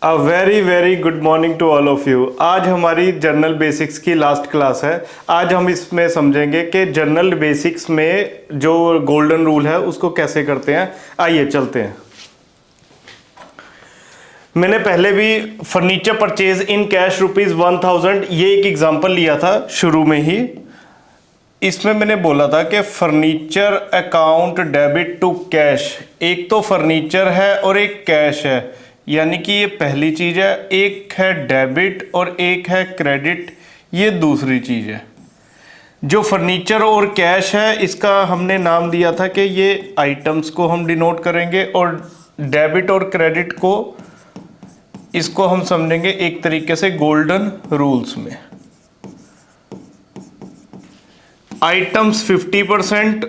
A very very good morning to all of you. आज हमारी journal basics की last class है। आज हम इसमें समझेंगे कि जर्नल बेसिक्स में जो गोल्डन रूल है उसको कैसे करते हैं। आइए चलते हैं। मैंने पहले भी फर्नीचर परचेज इन कैश ₹1000 ये एक एग्जांपल लिया था शुरू में ही। इसमें मैंने बोला था कि furniture account debit to cash, एक तो फर्नीचर है और एक कैश है, यानी कि ये पहली चीज है। एक है डेबिट और एक है क्रेडिट, ये दूसरी चीज है। जो फर्नीचर और कैश है इसका हमने नाम दिया था कि ये आइटम्स को हम डिनोट करेंगे, और डेबिट और क्रेडिट को इसको हम समझेंगे एक तरीके से गोल्डन रूल्स में। आइटम्स 50%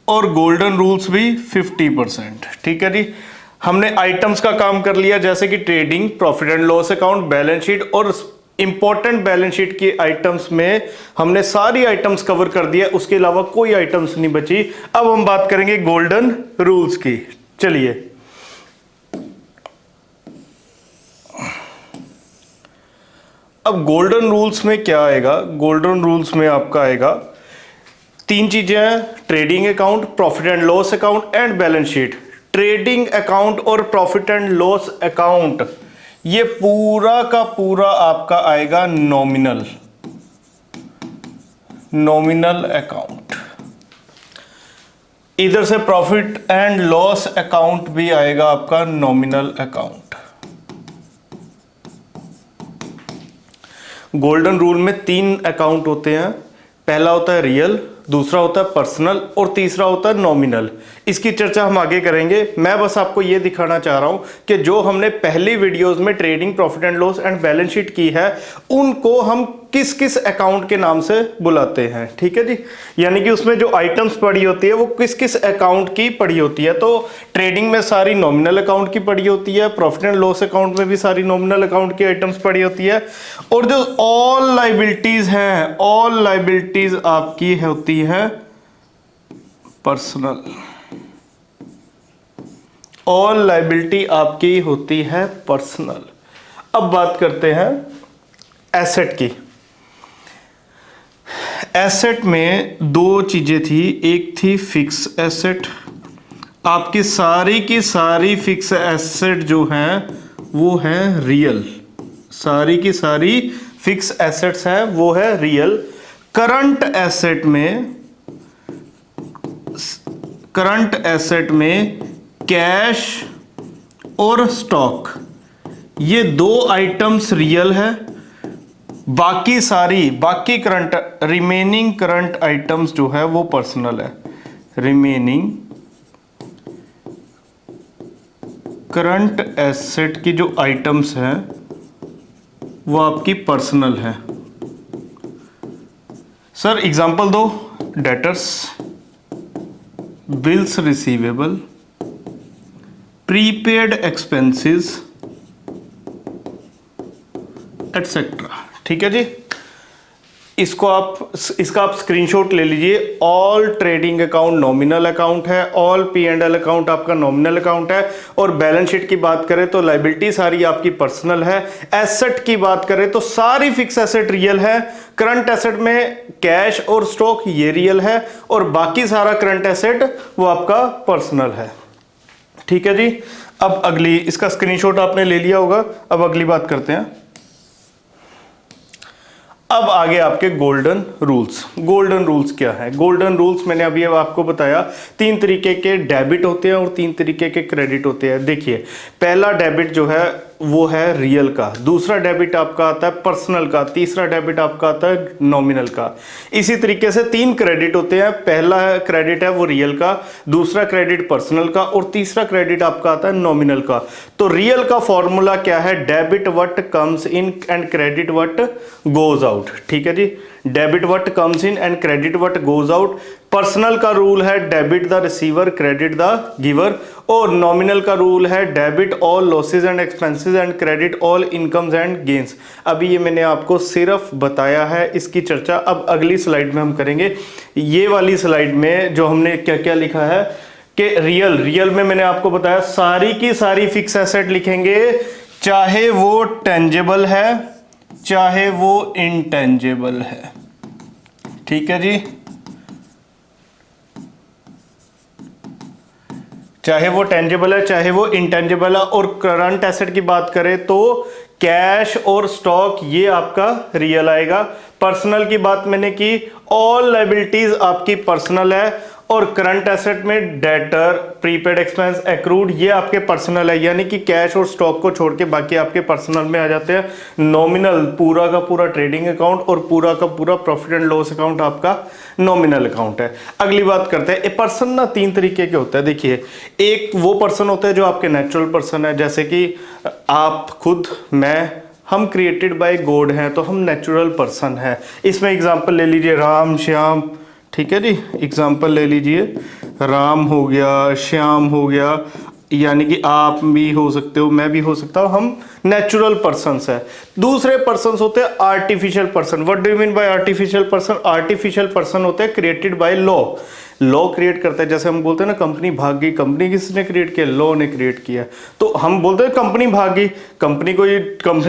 और गोल्डन रूल्स भी 50%। ठीक है जी। हमने आइटम्स का काम कर लिया, जैसे कि trading, profit and loss account, balance sheet, और इंपॉर्टेंट बैलेंस शीट की आइटम्स में हमने सारी आइटम्स कवर कर दिया, उसके अलावा कोई आइटम्स नहीं बची। अब हम बात करेंगे गोल्डन रूल्स की। चलिए, अब गोल्डन रूल्स में क्या आएगा? गोल्डन रूल्स में आपका आएगा तीन चीजें हैं: trading account, profit and loss account and balance sheet. Trading account और प्रॉफिट एंड लॉस अकाउंट ये पूरा का पूरा आपका आएगा नॉमिनल अकाउंट। इधर से प्रॉफिट एंड लॉस अकाउंट भी आएगा आपका नॉमिनल अकाउंट। गोल्डन रूल में 3 अकाउंट होते हैं। पहला होता है रियल, दूसरा होता है पर्सनल और तीसरा होता है नॉमिनल। इसकी चर्चा हम आगे करेंगे। मैं बस आपको यह दिखाना चाह रहा हूं कि जो हमने पहली वीडियोस में trading, profit and loss and balance sheet की है, उनको हम किस किस अकाउंट के नाम से बुलाते हैं। ठीक है जी। यानी कि उसमें जो आइटम्स पड़ी होती है वो किस किस अकाउंट की पड़ी होती है। तो ट्रेडिंग में सारी नॉमिनल अकाउंट की पड़ी होती है, प्रॉफिट एंड लॉस अकाउंट में भी सारी नॉमिनल अकाउंट की आइटम्स पड़ी होती है, और जो ऑल लायबिलिटीज हैं, ऑल लायबिलिटीज आपकी होती है पर्सनल। ऑल लायबिलिटी आपकी होती है पर्सनल। अब बात करते हैं एसेट की। एसेट में 2 चीजें थी। एक थी फिक्स एसेट। आपकी सारी की सारी फिक्स एसेट जो हैं वो है रियल। सारी की सारी फिक्स एसेट्स हैं वो है रियल। करंट एसेट में कैश और स्टॉक, ये 2 आइटम्स रियल है। बाकी रिमेनिंग करंट आइटम्स जो है वो पर्सनल है। रिमेनिंग करंट एसेट की जो आइटम्स हैं वो आपकी पर्सनल है। सर एग्जांपल दो। Debtors, bills receivable, prepaid expenses etcetera. ठीक है जी। इसका आप स्क्रीनशॉट ले लीजिए। All trading account nominal account है, ऑल P&L अकाउंट आपका नॉमिनल अकाउंट है, और बैलेंस शीट की बात करें तो लायबिलिटी सारी आपकी पर्सनल है। एसेट की बात करें तो सारी फिक्स एसेट रियल है। करंट एसेट में कैश और स्टॉक ये रियल है, और बाकी सारा करंट एसेट वो आपका पर्सनल है। ठीक है जी। अब अगली, इसका स्क्रीनशॉट आपने ले लिया होगा। अब अगली बात करते हैं। अब आगे आपके गोल्डन रूल्स। गोल्डन रूल्स क्या है? गोल्डन रूल्स मैंने अभी अब आपको बताया, 3 तरीके के डेबिट होते हैं और 3 तरीके के क्रेडिट होते हैं। देखिए, पहला डेबिट जो है वो है रियल का, दूसरा डेबिट आपका आता है पर्सनल का, तीसरा डेबिट आपका आता है नॉमिनल का। इसी तरीके से 3 क्रेडिट होते हैं। पहला क्रेडिट है वो रियल का, दूसरा क्रेडिट पर्सनल का, और तीसरा क्रेडिट आपका आता है नॉमिनल का। तो रियल का फॉर्मूला क्या है? Debit what comes in and credit what goes out. ठीक है जी। Debit what comes in and credit what goes out. Personal का रूल है debit the receiver, credit the giver, और नॉमिनल का रूल है debit all losses and expenses and credit all incomes and gains. अभी ये मैंने आपको सिर्फ बताया है, इसकी चर्चा अब अगली स्लाइड में हम करेंगे। ये वाली स्लाइड में जो हमने क्या क्या लिखा है कि रियल में मैंने आपको बताया सारी की सारी फिक्स एसेट लिखेंगे, चाहे वो टेंजेबल है चाहे वो इनटेंजेबल है, ठीक है जी। चाहे वो टेंजेबल है चाहे वो इनटेंजेबल है। और करंट एसेट की बात करें तो कैश और स्टॉक ये आपका रियल आएगा। पर्सनल की बात मैंने की, ऑल लायबिलिटीज आपकी पर्सनल है। और करंट एसेट में डेटर, प्रीपेड एक्सपेंस, एक्रूड ये आपके पर्सनल है, यानी कि कैश और स्टॉक को छोड़ के बाकी आपके पर्सनल में आ जाते हैं। नॉमिनल पूरा का पूरा ट्रेडिंग अकाउंट और पूरा का पूरा प्रॉफिट एंड लॉस अकाउंट आपका नॉमिनल अकाउंट है। अगली बात करते हैं, ए पर्सन ना तीन तरीके के होते हैं। देखिए, एक वो पर्सन होते हैं जो आपके नेचुरल पर्सन है, जैसे कि आप खुद, मैं, हम क्रिएटेड बाय गॉड हैं तो हम नेचुरल पर्सन है। इसमें एग्जांपल ले लीजिए राम, श्याम, ठीक है जी। एग्जांपल ले लीजिए, राम हो गया, श्याम हो गया, यानी कि आप भी हो सकते हो, मैं भी हो सकता हूँ, हम नेचुरल पर्सन्स है। दूसरे पर्सन्स होते हैं artificial person. What do you mean by artificial person? Artificial person होते हैं created by law. Law create करता है, जैसे हम बोलते हैं ना कंपनी भाग गई, कंपनी किसने क्रिएट किया? लॉ ने क्रिएट किया। तो हम बोलते हैं कंपनी भाग गई, कंपनी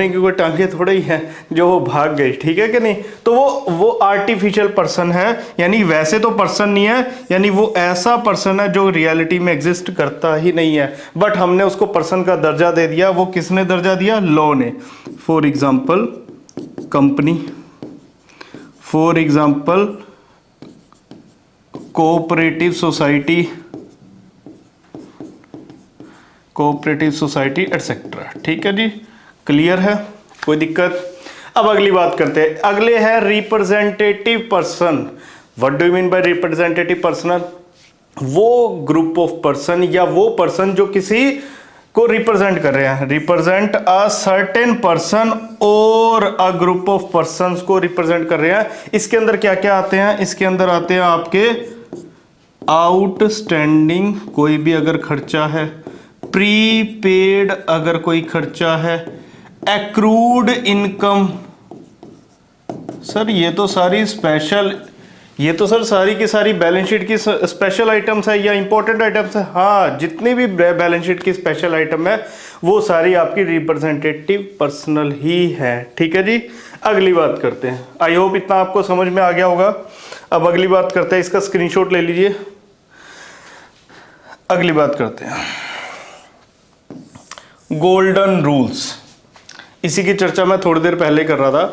की कोई टांगे थोड़ा ही है जो वो भाग गई, ठीक है कि नहीं? तो वो आर्टिफिशियल पर्सन है, यानी वैसे तो पर्सन नहीं है, यानी वो ऐसा पर्सन है जो रियलिटी में एग्जिस्ट करता ही नहीं है, बट हमने उसको पर्सन का दर्जा दे दिया। वो किसने दर्जा दिया? लॉ ने। For example company, for example cooperative society, cooperative society etcetera, ठीक है जी। क्लियर है, कोई दिक्कत? अब अगली बात करते हैं। अगले है representative person. What do you mean by representative person? वो ग्रुप ऑफ पर्सन या वो पर्सन जो किसी को रिप्रेजेंट कर रहे हैं, रिप्रेजेंट अ सर्टेन पर्सन और अ ग्रुप ऑफ पर्संस को रिप्रेजेंट कर रहे हैं। इसके अंदर क्या क्या आते हैं? इसके अंदर आते हैं आपके आउटस्टैंडिंग कोई भी अगर खर्चा है, प्रीपेड अगर कोई खर्चा है, एक्रूड इनकम। सर ये तो सारी स्पेशल, ये तो सर सारी की सारी बैलेंस शीट की स्पेशल आइटम्स है या इंपॉर्टेंट आइटम्स है? हाँ, जितनी भी बैलेंस शीट की स्पेशल आइटम है वो सारी आपकी रिप्रेजेंटेटिव पर्सनल ही है, ठीक है जी। अगली बात करते हैं। आई होप इतना आपको समझ में आ गया होगा। अब अगली बात करते हैं, इसका स्क्रीनशॉट ले लीजिए। अगली बात करते हैं गोल्डन रूल्स। इसी की चर्चा मैं थोड़ी देर पहले कर रहा था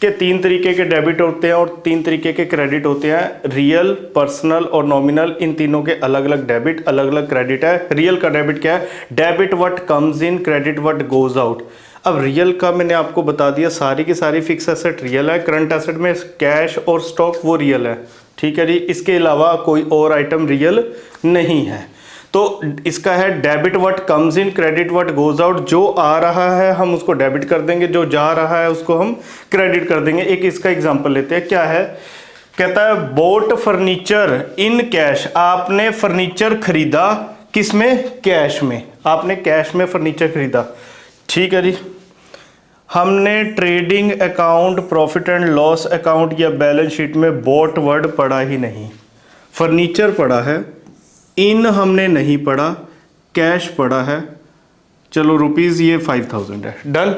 कि तीन तरीके के डेबिट होते हैं और तीन तरीके के क्रेडिट होते हैं, रियल, पर्सनल और नॉमिनल। इन तीनों के अलग अलग डेबिट, अलग अलग क्रेडिट है। रियल का डेबिट क्या है? Debit what comes in, credit what goes out. अब रियल का मैंने आपको बता दिया, सारी की सारी फिक्स एसेट रियल है। करंट एसेट में कैश और स्टॉक वो रियल है, ठीक है जी। इसके अलावा कोई और आइटम रियल नहीं है। तो इसका है debit what comes in, credit what goes out. जो आ रहा है हम उसको डेबिट कर देंगे, जो जा रहा है उसको हम क्रेडिट कर देंगे। एक इसका एग्जांपल लेते हैं। क्या है? कहता है बोट फर्नीचर इन कैश। आपने फर्नीचर खरीदा किस में? कैश में। आपने कैश में फर्नीचर खरीदा, ठीक है जी। हमने trading account, profit and loss account या बैलेंस शीट में बोट वर्ड पढ़ा ही नहीं। फर्नीचर पढ़ा है, इन हमने नहीं पढ़ा, कैश पढ़ा है। चलो रुपीज ये 5000 है, डन।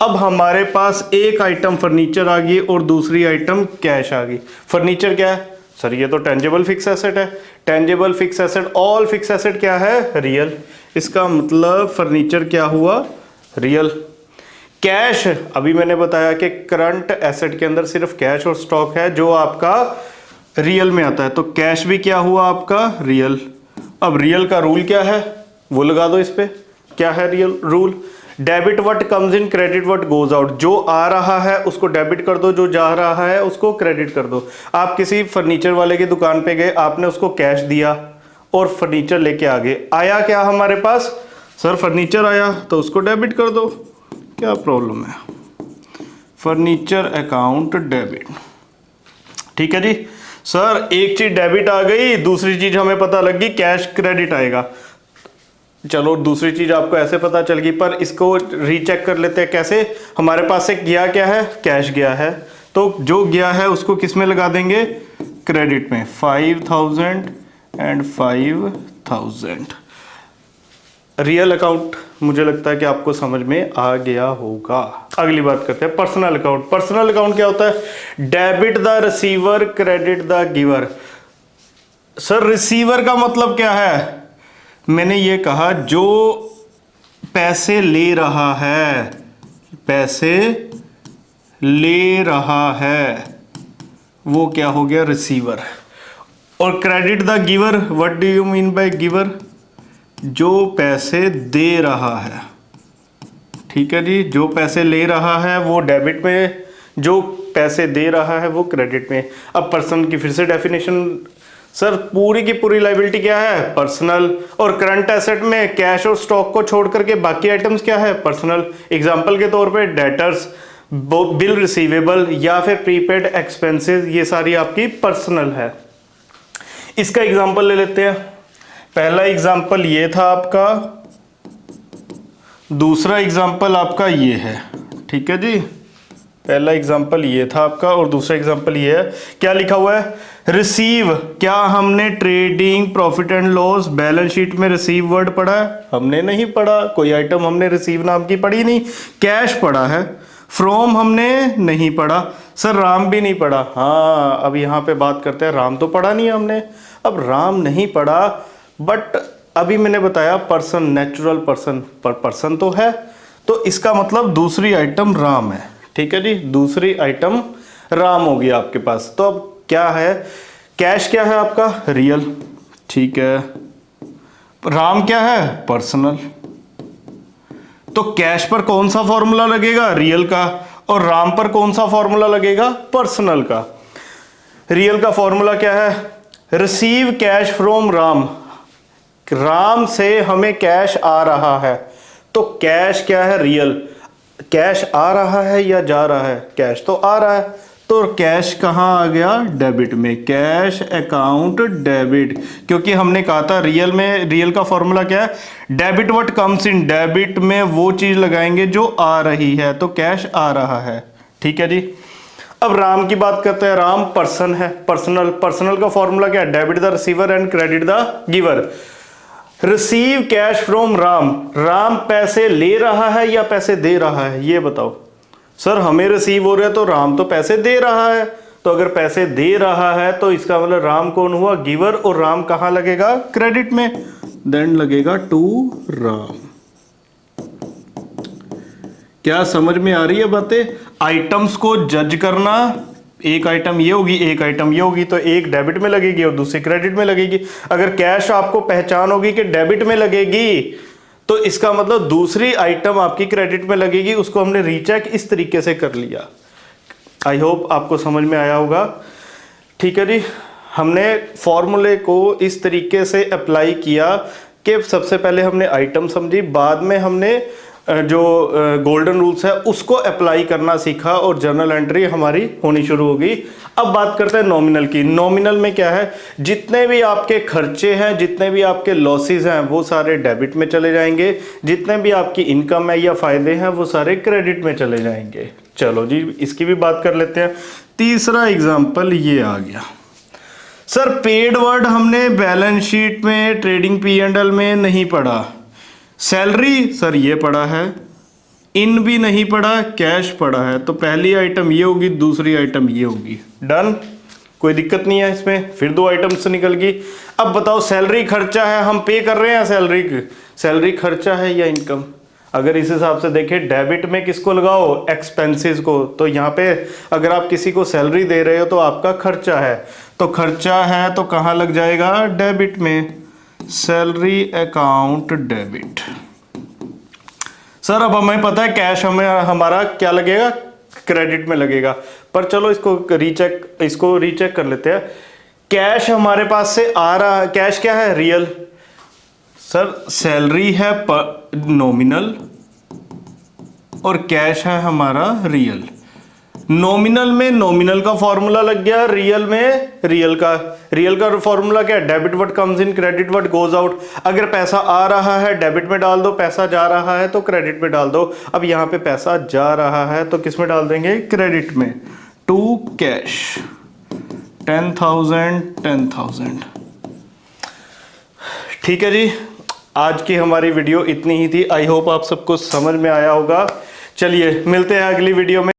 अब हमारे पास एक आइटम फर्नीचर आ गई और दूसरी आइटम कैश आ गई। फर्नीचर क्या है? सर ये तो टेंजेबल फिक्स एसेट है। Tangible fix asset, all fix asset क्या है? रियल। इसका मतलब फर्नीचर क्या हुआ? रियल। कैश, अभी मैंने बताया कि करंट एसेट के अंदर सिर्फ कैश और स्टॉक है जो आपका रियल में आता है, तो कैश भी क्या हुआ आपका? रियल। अब रियल का रूल क्या है वो लगा दो इस पे। क्या है real rule? Debit what comes in, credit what goes out. जो आ रहा है उसको डेबिट कर दो, जो जा रहा है उसको क्रेडिट कर दो। आप किसी फर्नीचर वाले की दुकान पे गए, आपने उसको कैश दिया और फर्नीचर लेके आ गए। आया क्या हमारे पास? सर फर्नीचर आया, तो उसको डेबिट कर दो, क्या प्रॉब्लम है? फर्नीचर अकाउंट डेबिट, ठीक है जी। सर एक चीज डेबिट आ गई, दूसरी चीज हमें पता लग गई कैश क्रेडिट आएगा। चलो दूसरी चीज आपको ऐसे पता चल गई, पर इसको रीचेक कर लेते हैं। कैसे? हमारे पास से गया क्या है? कैश गया है, तो जो गया है उसको किस में लगा देंगे? क्रेडिट में। 5000 एंड 5000। रियल अकाउंट मुझे लगता है कि आपको समझ में आ गया होगा। अगली बात करते हैं पर्सनल अकाउंट। पर्सनल अकाउंट क्या होता है? Debit the receiver, credit the giver. Sir receiver का मतलब क्या है? मैंने ये कहा जो पैसे ले रहा है, पैसे ले रहा है वो क्या हो गया? रिसीवर। और credit the giver, what do you mean by giver? जो पैसे दे रहा है। ठीक है जी, जो पैसे ले रहा है वो डेबिट में, जो पैसे दे रहा है वो क्रेडिट में। अब पर्सन की फिर से डेफिनेशन, सर पूरी की पूरी लायबिलिटी क्या है? पर्सनल। और करंट एसेट में कैश और स्टॉक को छोड़ करके बाकी आइटम्स क्या है? पर्सनल। एग्जांपल के तौर पे डेटर्स, बिल रिसीवेबल या फिर प्रीपेड एक्सपेंसेस, ये सारी आपकी पर्सनल है। इसका एग्जांपल ले लेते हैं। पहला एग्जांपल ये था आपका, दूसरा एग्जांपल आपका ये है। ठीक है जी, पहला एग्जांपल ये था आपका और दूसरा एग्जांपल ये है। क्या लिखा हुआ है? रिसीव। क्या हमने trading profit and loss balance sheet में रिसीव वर्ड पढ़ा है? हमने नहीं पढ़ा। कोई आइटम हमने रिसीव नाम की पढ़ी नहीं। कैश पढ़ा है। फ्रॉम हमने नहीं पढ़ा। सर राम भी नहीं पढ़ा। हाँ, अब यहाँ पे बात करते हैं, राम तो पढ़ा नहीं हमने। अब राम नहीं पढ़ा, बट अभी मैंने बताया पर्सन, नेचुरल पर्सन, पर पर्सन तो है, तो इसका मतलब दूसरी आइटम राम है। ठीक है जी, दूसरी आइटम राम होगी आपके पास। तो अब क्या है? कैश क्या है आपका? रियल। ठीक है, राम क्या है? पर्सनल। तो कैश पर कौन सा फॉर्मूला लगेगा? रियल का। और राम पर कौन सा फॉर्मूला लगेगा? पर्सनल का। रियल का फॉर्मूला क्या है? Receive cash from Ram. Ram से हमें कैश आ रहा है, तो कैश क्या है? रियल। कैश आ रहा है या जा रहा है? कैश तो आ रहा है, तो कैश कहाँ आ गया? डेबिट में। कैश अकाउंट डेबिट, क्योंकि हमने कहा था रियल में, रियल का फॉर्मूला क्या है? Debit what comes in. Debit में वो चीज लगाएंगे जो आ रही है, तो कैश आ रहा है। ठीक है जी। अब राम की बात करते हैं। राम पर्सन है, पर्सनल। पर्सनल का फॉर्मूला क्या है? Debit the receiver and credit the giver. Receive cash from Ram. Ram पैसे ले रहा है या पैसे दे रहा है? ये बताओ। सर हमें रिसीव हो रहा है, तो राम तो पैसे दे रहा है। तो अगर पैसे दे रहा है तो इसका मतलब राम कौन हुआ? गिवर। और राम कहां लगेगा? क्रेडिट में। देन लगेगा टू राम। क्या समझ में आ रही है बातें? आइटम्स को जज करना, एक आइटम ये होगी, एक आइटम ये होगी, तो एक डेबिट में लगेगी और दूसरी क्रेडिट में लगेगी। अगर कैश आपको पहचान होगी कि डेबिट में लगेगी, तो इसका मतलब दूसरी आइटम आपकी क्रेडिट में लगेगी। उसको हमने रीचेक इस तरीके से कर लिया। आई होप आपको समझ में आया होगा। ठीक है जी, हमने फॉर्मूले को इस तरीके से अप्लाई किया कि सबसे पहले हमने आइटम समझी, बाद में हमने जो गोल्डन रूल्स है उसको अप्लाई करना सीखा और जर्नल एंट्री हमारी होनी शुरू होगी। अब बात करते हैं नॉमिनल की। नॉमिनल में क्या है? जितने भी आपके खर्चे हैं, जितने भी आपके लॉसेस हैं, वो सारे डेबिट में चले जाएंगे। जितने भी आपकी इनकम है या फायदे हैं, वो सारे क्रेडिट में चले जाएंगे। चलो जी, इसकी भी बात कर लेते हैं। तीसरा एग्जाम्पल ये आ गया। सर पेड वर्ड हमने बैलेंस शीट में, ट्रेडिंग P&L में नहीं पढ़ा। सैलरी सर ये पढ़ा है। इन भी नहीं पढ़ा, कैश पढ़ा है। तो पहली आइटम ये होगी, दूसरी आइटम ये होगी। डन, कोई दिक्कत नहीं है इसमें। फिर दो आइटम्स निकल गई। अब बताओ सैलरी खर्चा है, हम पे कर रहे हैं सैलरी की। सैलरी खर्चा है या इनकम? अगर इस हिसाब से देखें, डेबिट में किसको लगाओ? एक्सपेंसेस को। तो यहाँ पे अगर आप किसी को सैलरी दे रहे हो तो आपका खर्चा है, तो खर्चा है तो कहाँ लग जाएगा? डेबिट में। Salary account debit. सर अब हमें पता है कैश हमें हमारा क्या लगेगा? क्रेडिट में लगेगा। पर चलो इसको रीचेक कर लेते हैं। कैश हमारे पास से आ रहा है। कैश क्या है? रियल। सर सैलरी है नॉमिनल और कैश है हमारा रियल। नॉमिनल में नॉमिनल का फॉर्मूला लग गया, रियल में रियल का फॉर्मूला क्या है? Debit what comes in, credit what goes out. अगर पैसा आ रहा है डेबिट में डाल दो, पैसा जा रहा है तो क्रेडिट में डाल दो। अब यहां पे पैसा जा रहा है तो किस में डाल देंगे? क्रेडिट में। To cash 10,000 10,000। ठीक है जी, आज की हमारी वीडियो इतनी ही थी। आई होप आप सबको समझ में आया होगा। चलिए मिलते हैं अगली वीडियो में।